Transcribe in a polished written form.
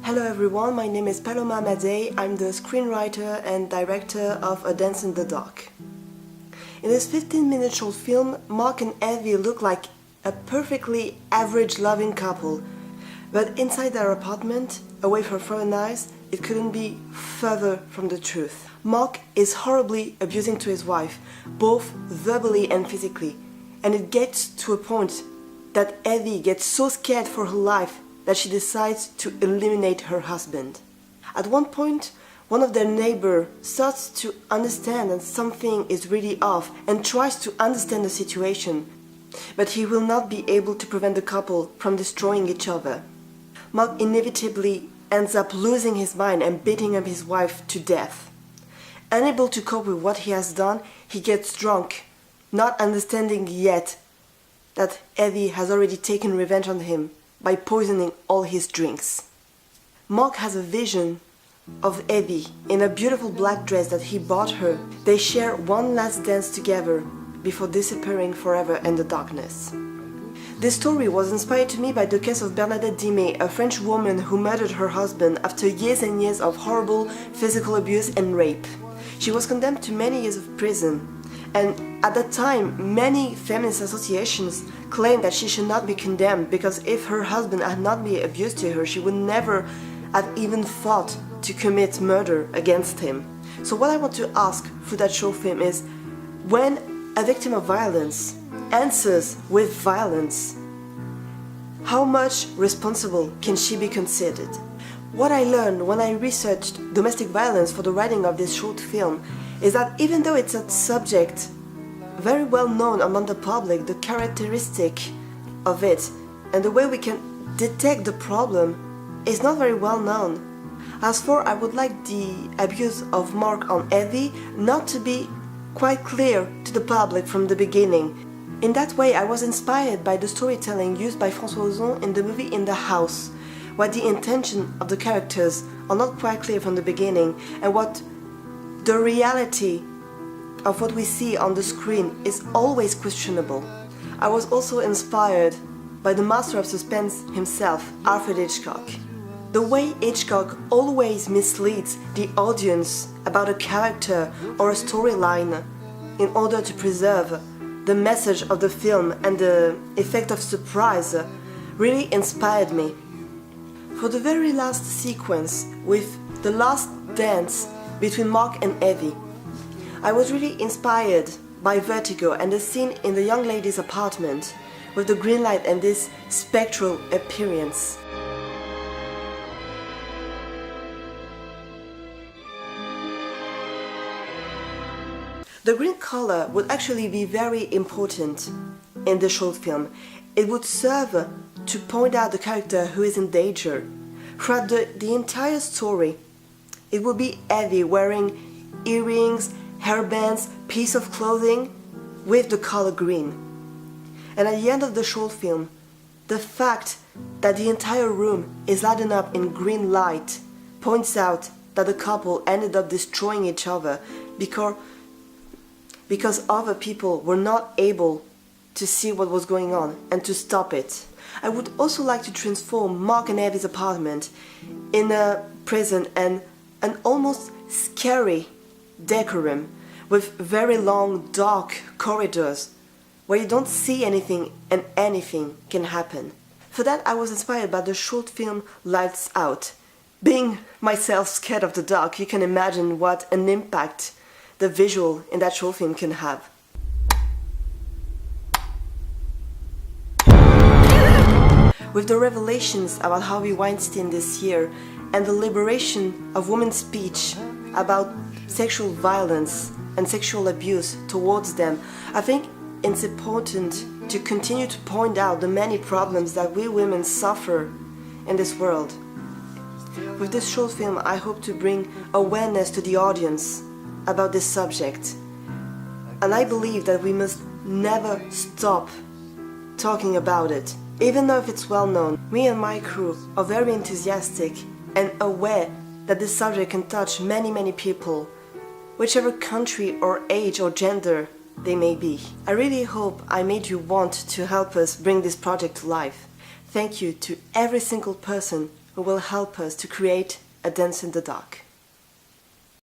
Hello everyone, my name is Paloma AMADEIJ. I'm the screenwriter and director of A Dance in the Dark. In this 15-minute short film, Mark and Evie look like a perfectly average loving couple, but inside their apartment, away from foreign eyes, it couldn't be further from the truth. Mark is horribly abusing to his wife, both verbally and physically, and it gets to a point that Evie gets so scared for her life that she decides to eliminate her husband. At one point, one of their neighbors starts to understand that something is really off and tries to understand the situation, but he will not be able to prevent the couple from destroying each other. Mark inevitably ends up losing his mind and beating up his wife to death. Unable to cope with what he has done, he gets drunk, not understanding yet that Evie has already taken revenge on him by poisoning all his drinks. Mark has a vision of Evie in a beautiful black dress that he bought her. They share one last dance together before disappearing forever in the darkness. This story was inspired to me by the case of Bernadette Dimé, a French woman who murdered her husband after years and years of horrible physical abuse and rape. She was condemned to many years of prison, and at that time many feminist associations claimed that she should not be condemned because if her husband had not been abused to her, she would never have even thought to commit murder against him. So what I want to ask through that short film is, when a victim of violence answers with violence, how much responsible can she be considered? What I learned when I researched domestic violence for the writing of this short film is that even though it's a subject very well known among the public, the characteristic of it and the way we can detect the problem is not very well known. As for, I would like the abuse of Mark on Evie not to be quite clear to the public from the beginning. In that way, I was inspired by the storytelling used by François Ozon in the movie In the House, where the intention of the characters are not quite clear from the beginning, and what the reality of what we see on the screen is always questionable. I was also inspired by the master of suspense himself, Alfred Hitchcock. The way Hitchcock always misleads the audience about a character or a storyline in order to preserve the message of the film and the effect of surprise really inspired me. For the very last sequence, with the last dance between Mark and Evie, I was really inspired by Vertigo and the scene in the young lady's apartment with the green light and this spectral appearance. The green color would actually be very important in the short film. It would serve to point out the character who is in danger. Throughout the entire story, it will be Evie wearing earrings, hairbands, piece of clothing with the color green. And at the end of the short film, the fact that the entire room is lighted up in green light points out that the couple ended up destroying each other because other people were not able to see what was going on and to stop it. I would also like to transform Mark and Evie's apartment in a prison and an almost scary decorum with very long dark corridors where you don't see anything and anything can happen. For that I was inspired by the short film Lights Out. Being myself scared of the dark, you can imagine what an impact the visual in that short film can have. With the revelations about Harvey Weinstein this year and the liberation of women's speech about sexual violence and sexual abuse towards them, I think it's important to continue to point out the many problems that we women suffer in this world. With this short film, I hope to bring awareness to the audience about this subject. And I believe that we must never stop talking about it. Even though if it's well known, me and my crew are very enthusiastic and aware that this subject can touch many people, whichever country or age or gender they may be. I really hope I made you want to help us bring this project to life. Thank you to every single person who will help us to create a dance in the dark.